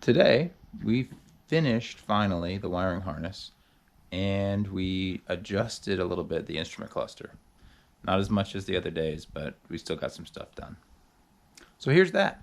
Today we finished finally the wiring harness, and we adjusted a little bit the instrument cluster. Not as much as the other days, but we still got some stuff done. So here's that.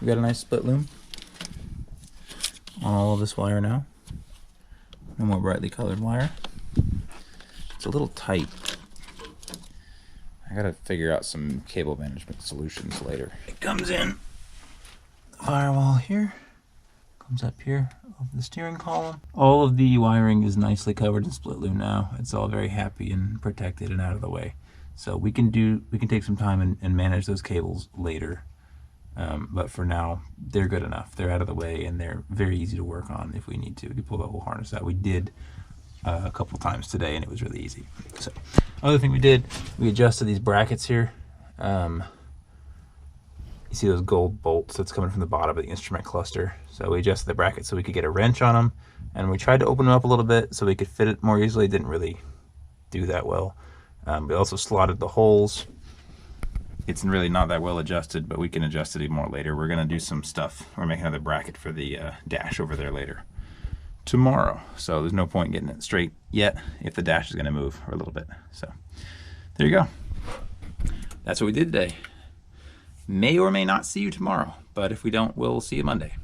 We got a nice split loom on all of this wire now. No more brightly colored wire. It's a little tight. I gotta figure out some cable management solutions later. It comes in the firewall here, comes up here over the steering column. All of the wiring is nicely covered in split loom now. It's all very happy and protected and out of the way. So we can take some time and manage those cables later. But for now, they're good enough. They're out of the way, and they're very easy to work on if we need to. We can pull the whole harness out. We did a couple times today, and it was really easy. So, other thing we did, we adjusted these brackets here. You see those gold bolts that's coming from the bottom of the instrument cluster. So we adjusted the brackets so we could get a wrench on them, and we tried to open them up a little bit so we could fit it more easily. It didn't really do that well. We also slotted the holes. It's really not that well adjusted, but we can adjust it even more later. We're going to do some stuff. We're making another bracket for the dash over there later tomorrow. So there's no point getting it straight yet if the dash is going to move for a little bit. So there you go. That's what we did today. May or may not see you tomorrow, but if we don't, we'll see you Monday.